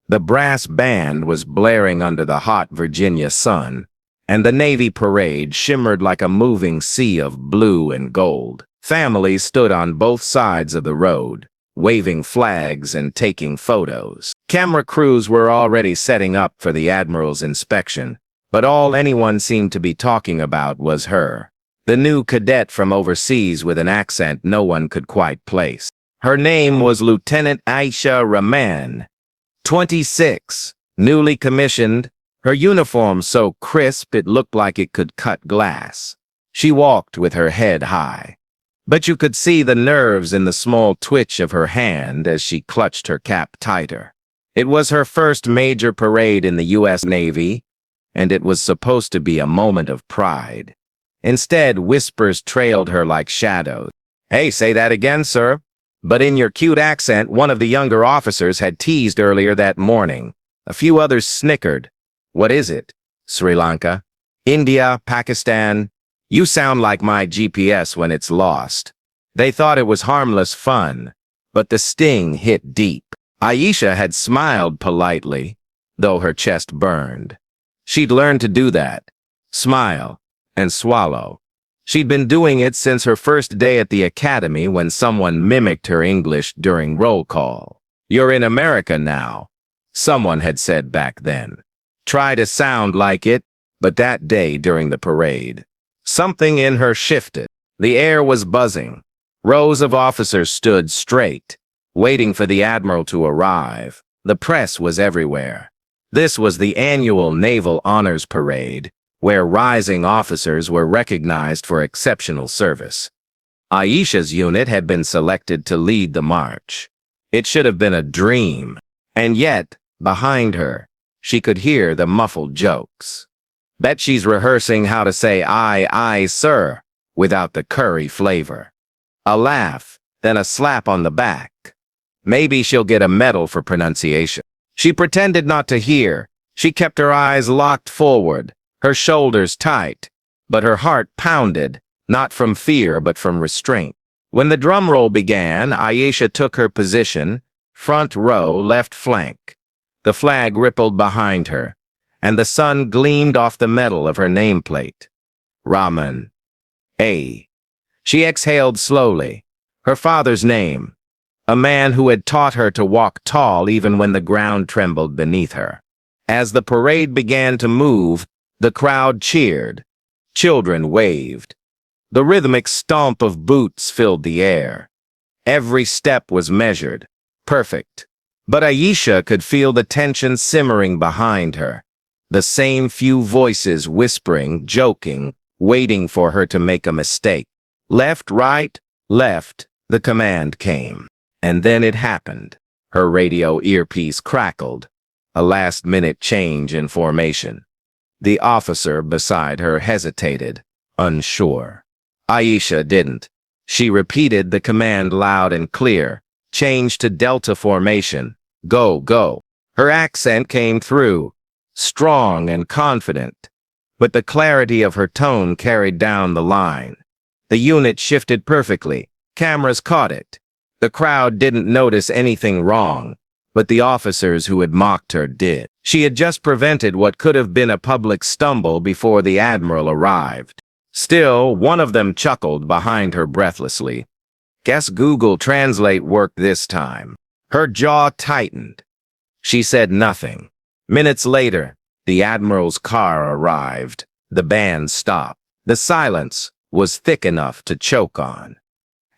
The brass band was blaring under the hot Virginia sun, and the Navy parade shimmered like a moving sea of blue and gold. Families stood on both sides of the road, waving flags and taking photos. Camera crews were already setting up for the Admiral's inspection, but all anyone seemed to be talking about was her. The new cadet from overseas with an accent no one could quite place. Her name was Lieutenant Aisha Rahman, 26, newly commissioned, her uniform so crisp it looked like it could cut glass. She walked with her head high, but you could see the nerves in the small twitch of her hand as she clutched her cap tighter. It was her first major parade in the U.S. Navy, and it was supposed to be a moment of pride. Instead, whispers trailed her like shadows. "Hey, say that again, sir." But in your cute accent, one of the younger officers had teased earlier that morning. A few others snickered. "What is it? Sri Lanka? India? Pakistan? You sound like my GPS when it's lost." They thought it was harmless fun, but the sting hit deep. Aisha had smiled politely, though her chest burned. She'd learned to do that. Smile and swallow. She'd been doing it since her first day at the academy when someone mimicked her English during roll call. "You're in America now," someone had said back then. Try to sound like it, but that day during the parade, something in her shifted. The air was buzzing. Rows of officers stood straight, waiting for the Admiral to arrive. The press was everywhere. This was the annual Naval Honors Parade, where rising officers were recognized for exceptional service. Aisha's unit had been selected to lead the march. It should have been a dream, and yet, behind her, she could hear the muffled jokes. "Bet she's rehearsing how to say aye, sir," without the curry flavor. A laugh, then a slap on the back. Maybe she'll get a medal for pronunciation. She pretended not to hear. She kept her eyes locked forward, her shoulders tight, but her heart pounded, not from fear but from restraint. When the drum roll began, Aisha took her position, front row, left flank. The flag rippled behind her, and the sun gleamed off the metal of her nameplate. Rahman. A. She exhaled slowly. Her father's name, a man who had taught her to walk tall even when the ground trembled beneath her. As the parade began to move, the crowd cheered. Children waved. The rhythmic stomp of boots filled the air. Every step was measured, perfect. But Aisha could feel the tension simmering behind her. The same few voices whispering, joking, waiting for her to make a mistake. Left, right, left, the command came. And then it happened. Her radio earpiece crackled. A last-minute change in formation. The officer beside her hesitated, unsure. Aisha didn't. She repeated the command loud and clear. Change to Delta formation. Go, go. Her accent came through, strong and confident. But the clarity of her tone carried down the line. The unit shifted perfectly. Cameras caught it. The crowd didn't notice anything wrong, but the officers who had mocked her did. She had just prevented what could have been a public stumble before the Admiral arrived. Still, one of them chuckled behind her breathlessly. Guess Google Translate worked this time. Her jaw tightened. She said nothing. Minutes later, the Admiral's car arrived. The band stopped. The silence was thick enough to choke on.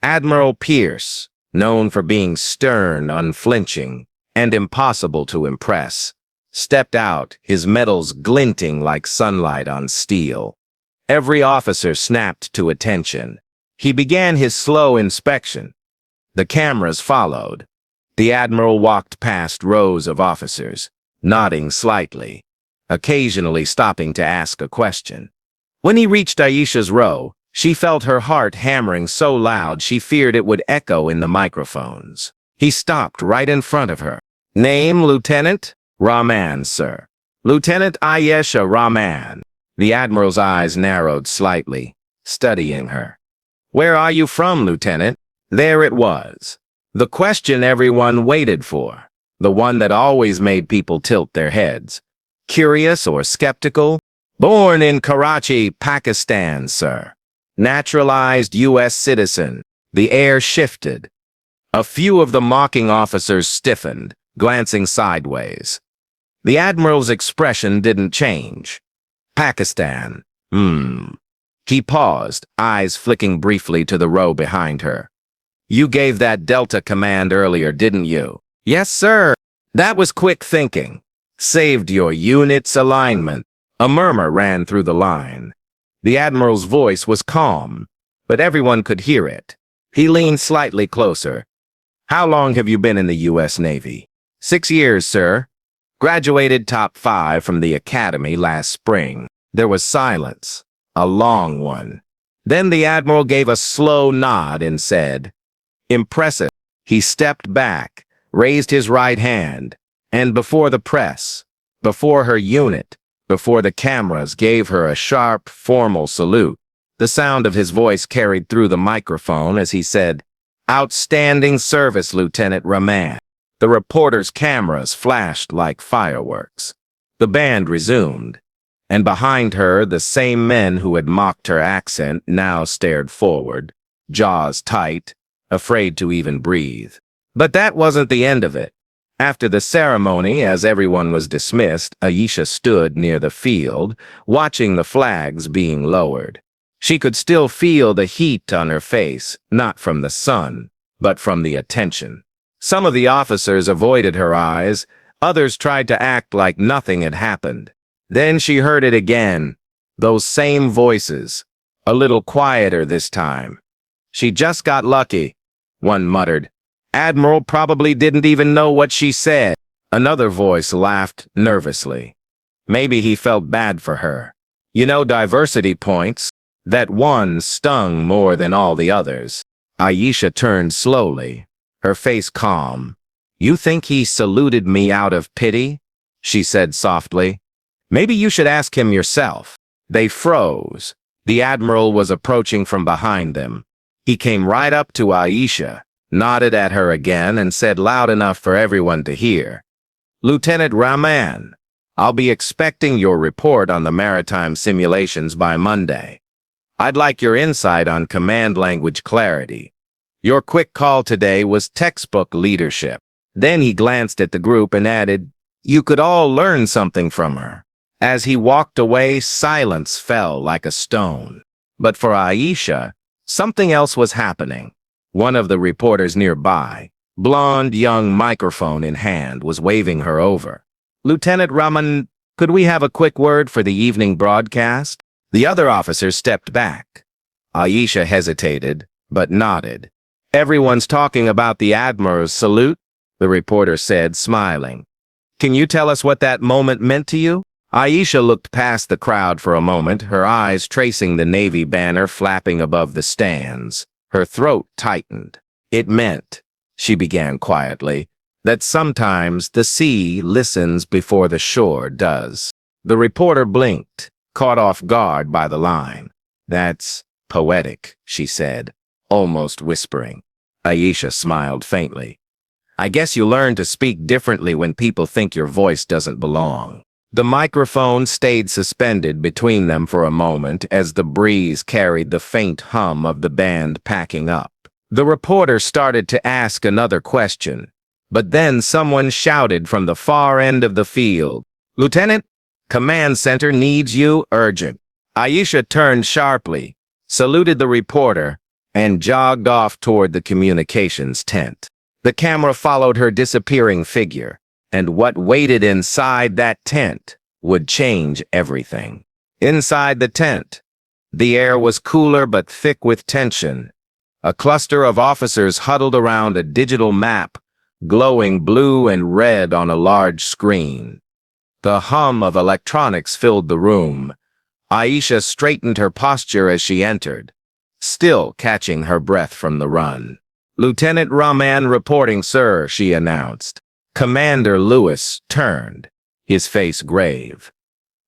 Admiral Pierce, known for being stern, unflinching, and impossible to impress, stepped out, his medals glinting like sunlight on steel. Every officer snapped to attention. He began his slow inspection. The cameras followed. The Admiral walked past rows of officers, nodding slightly, occasionally stopping to ask a question. When he reached Aisha's row, she felt her heart hammering so loud she feared it would echo in the microphones. He stopped right in front of her. "Name, Lieutenant?" "Rahman, sir." "Lieutenant Aisha Rahman." The Admiral's eyes narrowed slightly, studying her. "Where are you from, Lieutenant?" There it was. The question everyone waited for. the one that always made people tilt their heads. Curious or skeptical? Born in Karachi, Pakistan, sir. Naturalized U.S. citizen. The air shifted. A few of the mocking officers stiffened, glancing sideways. The Admiral's expression didn't change. Pakistan. He paused, eyes flicking briefly to the row behind her. You gave that Delta command earlier, didn't you? Yes, sir. That was quick thinking. Saved your unit's alignment. A murmur ran through the line. The Admiral's voice was calm, but everyone could hear it. He leaned slightly closer. How long have you been in the U.S. Navy? 6 years, sir. Graduated top 5 from the academy last spring. There was silence, a long one. Then the Admiral gave a slow nod and said, Impressive. He stepped back, raised his right hand, and before the press, before her unit, before the cameras, gave her a sharp, formal salute. The sound of his voice carried through the microphone as he said, Outstanding service, Lieutenant Rahman. The reporter's cameras flashed like fireworks. The band resumed, and behind her the same men who had mocked her accent now stared forward, jaws tight, afraid to even breathe. But that wasn't the end of it. After the ceremony, as everyone was dismissed, Aisha stood near the field, watching the flags being lowered. She could still feel the heat on her face, not from the sun, but from the attention. Some of the officers avoided her eyes, others tried to act like nothing had happened. Then she heard it again, those same voices, a little quieter this time. She just got lucky, one muttered. Admiral probably didn't even know what she said. Another voice laughed nervously. Maybe he felt bad for her. You know, diversity points. That one stung more than all the others. Aisha turned slowly, her face calm. You think he saluted me out of pity? She said softly. Maybe you should ask him yourself. They froze. The Admiral was approaching from behind them. He came right up to Aisha, nodded at her again, and said loud enough for everyone to hear, Lieutenant Rahman, I'll be expecting your report on the maritime simulations by Monday. I'd like your insight on command language clarity. Your quick call today was textbook leadership. Then he glanced at the group and added, You could all learn something from her. As he walked away, silence fell like a stone. But for Aisha, something else was happening. One of the reporters nearby, blonde, young, microphone in hand, was waving her over. Lieutenant Rahman, could we have a quick word for the evening broadcast? The other officer stepped back. Aisha hesitated, but nodded. Everyone's talking about the Admiral's salute, the reporter said, smiling. Can you tell us what that moment meant to you? Aisha looked past the crowd for a moment, her eyes tracing the Navy banner flapping above the stands. Her throat tightened. It meant, she began quietly, that sometimes the sea listens before the shore does. The reporter blinked, caught off guard by the line. That's poetic, she said, almost whispering. Aisha smiled faintly. I guess you learn to speak differently when people think your voice doesn't belong. The microphone stayed suspended between them for a moment as the breeze carried the faint hum of the band packing up. The reporter started to ask another question, but then someone shouted from the far end of the field, Lieutenant, Command Center needs you urgent. Aisha turned sharply, saluted the reporter, and jogged off toward the communications tent. The camera followed her disappearing figure, and what waited inside that tent would change everything. Inside the tent, the air was cooler but thick with tension. A cluster of officers huddled around a digital map, glowing blue and red on a large screen. The hum of electronics filled the room. Aisha straightened her posture as she entered, still catching her breath from the run. Lieutenant Rahman reporting, sir, she announced. Commander Lewis turned, his face grave.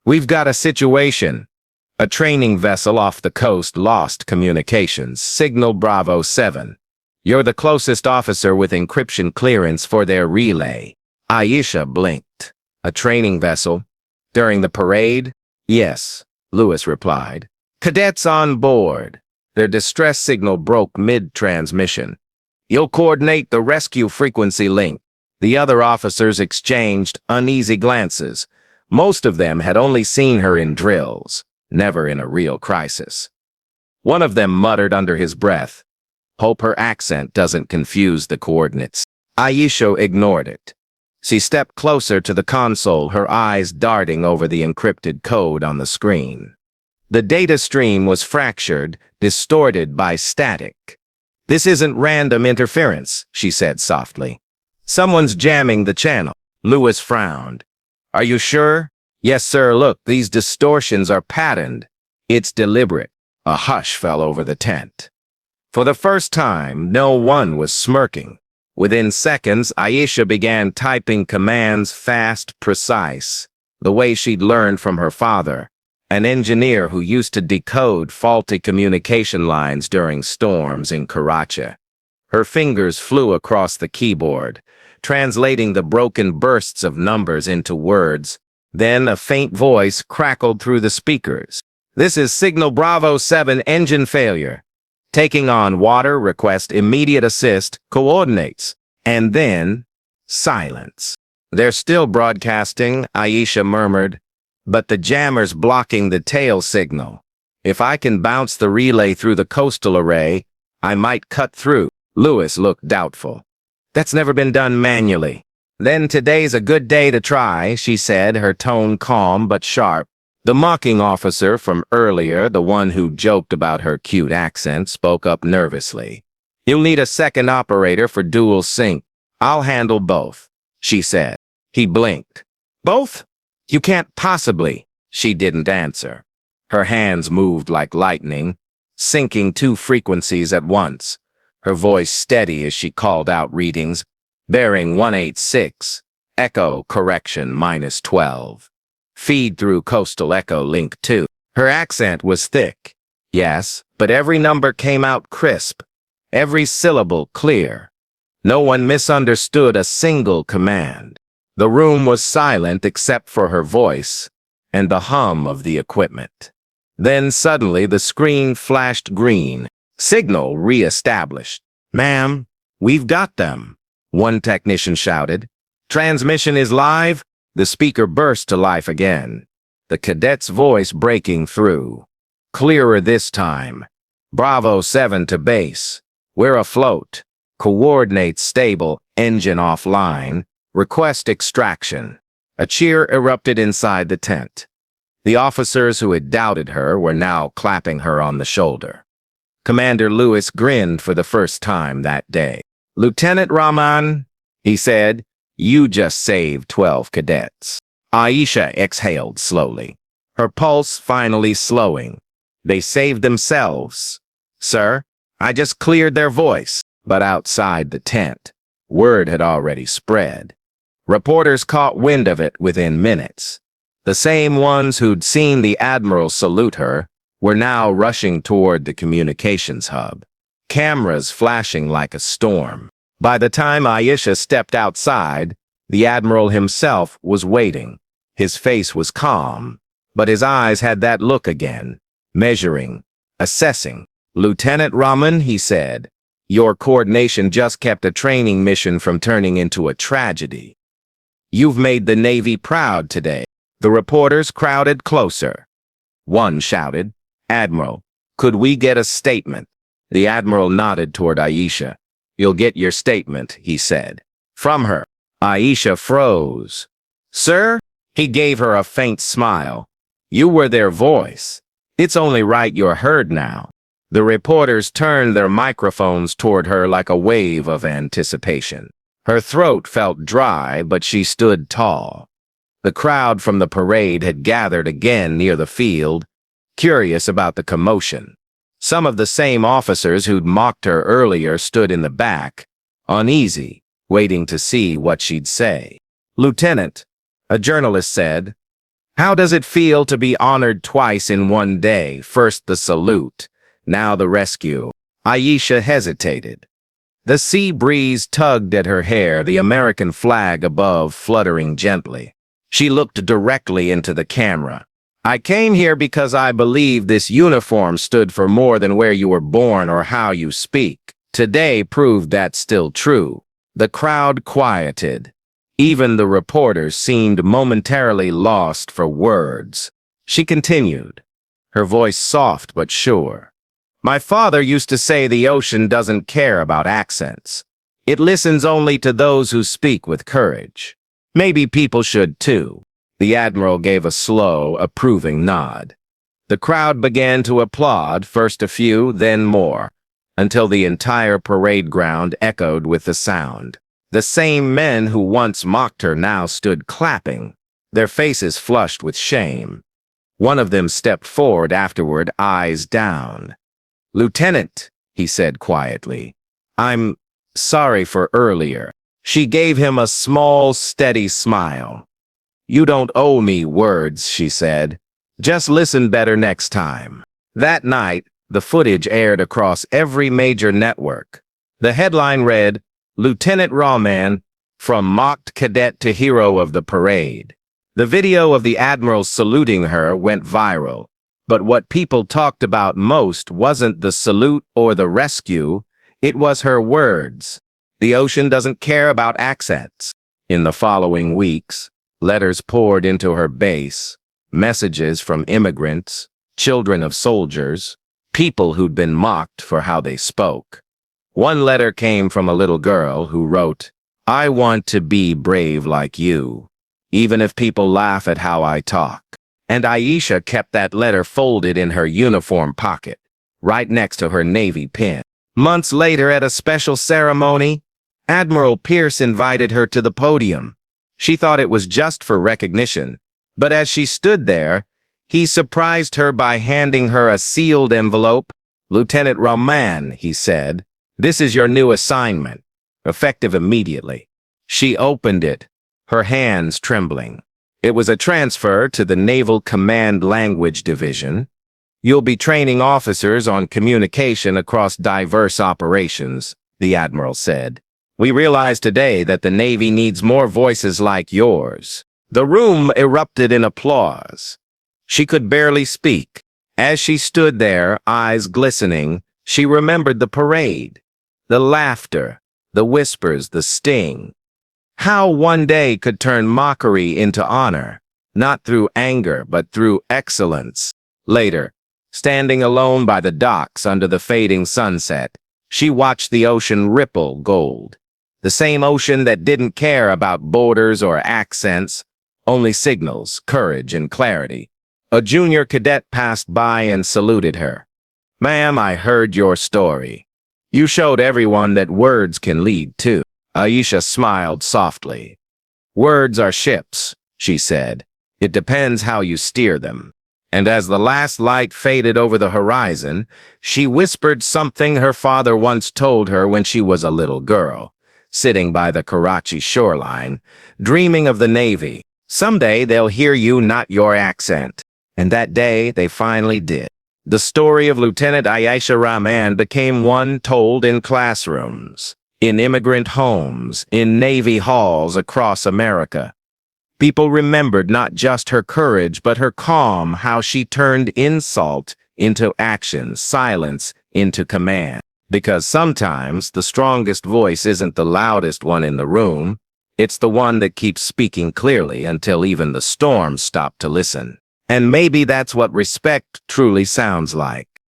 We've got a situation. A training vessel off the coast lost communications, signal Bravo 7. You're the closest officer with encryption clearance for their relay. Aisha blinked. A training vessel? During the parade? Yes, Lewis replied. Cadets on board. Their distress signal broke mid-transmission. You'll coordinate the rescue frequency link. The other officers exchanged uneasy glances. Most of them had only seen her in drills, never in a real crisis. One of them muttered under his breath, "Hope her accent doesn't confuse the coordinates." Aisha ignored it. She stepped closer to the console, her eyes darting over the encrypted code on the screen. The data stream was fractured, distorted by static. "This isn't random interference," she said softly. "Someone's jamming the channel." Lewis frowned. "Are you sure?" "Yes, sir. Look, these distortions are patterned. It's deliberate." A hush fell over the tent. For the first time, no one was smirking. Within seconds, Aisha began typing commands fast, precise, the way she'd learned from her father, an engineer who used to decode faulty communication lines during storms in Karachi. Her fingers flew across the keyboard, translating the broken bursts of numbers into words. Then a faint voice crackled through the speakers. "This is Signal Bravo 7 engine failure. Taking on water, request immediate assist, coordinates." And then, silence. "They're still broadcasting," Aisha murmured, "but the jammer's blocking the tail signal. If I can bounce the relay through the coastal array, I might cut through." Lewis looked doubtful. "That's never been done manually." "Then today's a good day to try," she said, her tone calm but sharp. The mocking officer from earlier, the one who joked about her cute accent, spoke up nervously. "You'll need a second operator for dual sync." "I'll handle both," she said. He blinked. "Both? You can't possibly." She didn't answer. Her hands moved like lightning, syncing two frequencies at once, her voice steady as she called out readings. "Bearing 186, echo correction -12. Feed through coastal echo link 2. Her accent was thick. Yes, but every number came out crisp, every syllable clear. No one misunderstood a single command. The room was silent except for her voice and the hum of the equipment. Then suddenly the screen flashed green. Signal re-established. "Ma'am, we've got them," one technician shouted. "Transmission is live." The speaker burst to life again, the cadet's voice breaking through. Clearer this time. "Bravo 7 to base. We're afloat. Coordinates stable, engine offline. Request extraction." A cheer erupted inside the tent. The officers who had doubted her were now clapping her on the shoulder. Commander Lewis grinned for the first time that day. "Lieutenant Rahman," he said, "you just saved 12 cadets." Aisha exhaled slowly, her pulse finally slowing. "They saved themselves, sir. I just cleared their voice." But outside the tent, word had already spread. Reporters caught wind of it within minutes. The same ones who'd seen the Admiral salute her were now rushing toward the communications hub, cameras flashing like a storm. By the time Aisha stepped outside, the Admiral himself was waiting. His face was calm, but his eyes had that look again, measuring, assessing. "Lieutenant Rahman," he said, "your coordination just kept a training mission from turning into a tragedy. You've made the Navy proud today." The reporters crowded closer. One shouted, "Admiral, could we get a statement?" The Admiral nodded toward Aisha. "You'll get your statement," he said. From her. Aisha froze. "Sir?" He gave her a faint smile. "You were their voice. It's only right you're heard now." The reporters turned their microphones toward her like a wave of anticipation. Her throat felt dry, but she stood tall. The crowd from the parade had gathered again near the field, curious about the commotion. Some of the same officers who'd mocked her earlier stood in the back, uneasy, waiting to see what she'd say. "Lieutenant," a journalist said, "how does it feel to be honored twice in one day? First the salute, now the rescue." Aisha hesitated. The sea breeze tugged at her hair, the American flag above fluttering gently. She looked directly into the camera. I came here because I believe this uniform stood for more than where you were born or how you speak. Today proved that's still true. The crowd quieted. Even the reporters seemed momentarily lost for words. She continued, her voice soft but sure. My father used to say the ocean doesn't care about accents. It listens only to those who speak with courage. Maybe people should too. The Admiral gave a slow, approving nod. The crowd began to applaud, first a few, then more, until the entire parade ground echoed with the sound. The same men who once mocked her now stood clapping, their faces flushed with shame. One of them stepped forward afterward, eyes down. Lieutenant, he said quietly, I'm sorry for earlier. She gave him a small, steady smile. You don't owe me words, she said. Just listen better next time. That night, the footage aired across every major network. The headline read, Lieutenant Rahman, from mocked cadet to hero of the parade. The video of the Admiral saluting her went viral. But what people talked about most wasn't the salute or the rescue, it was her words. The ocean doesn't care about accents. In the following weeks, letters poured into her base, messages from immigrants, children of soldiers, people who'd been mocked for how they spoke. One letter came from a little girl who wrote, I want to be brave like you, even if people laugh at how I talk. And Aisha kept that letter folded in her uniform pocket, right next to her Navy pin. Months later, at a special ceremony, Admiral Pierce invited her to the podium. She thought it was just for recognition, but as she stood there, he surprised her by handing her a sealed envelope. Lieutenant Rahman, he said, this is your new assignment, effective immediately. She opened it, her hands trembling. It was a transfer to the Naval Command Language Division. You'll be training officers on communication across diverse operations, the Admiral said. We realize today that the Navy needs more voices like yours. The room erupted in applause. She could barely speak. As she stood there, eyes glistening, she remembered the parade, the laughter, the whispers, the sting. How one day could turn mockery into honor, not through anger, but through excellence. Later, standing alone by the docks under the fading sunset, she watched the ocean ripple gold. The same ocean that didn't care about borders or accents, only signals, courage, and clarity. A junior cadet passed by and saluted her. Ma'am, I heard your story. You showed everyone that words can lead too. Aisha smiled softly. Words are ships, she said. It depends how you steer them. And as the last light faded over the horizon, she whispered something her father once told her when she was a little girl, sitting by the Karachi shoreline, dreaming of the Navy. Someday they'll hear you, not your accent. And that day they finally did. The story of Lieutenant Aisha Rahman became one told in classrooms, in immigrant homes, in Navy halls across America. People remembered not just her courage, but her calm, how she turned insult into action, silence into command. Because sometimes the strongest voice isn't the loudest one in the room, it's the one that keeps speaking clearly until even the storms stop to listen. And maybe that's what respect truly sounds like.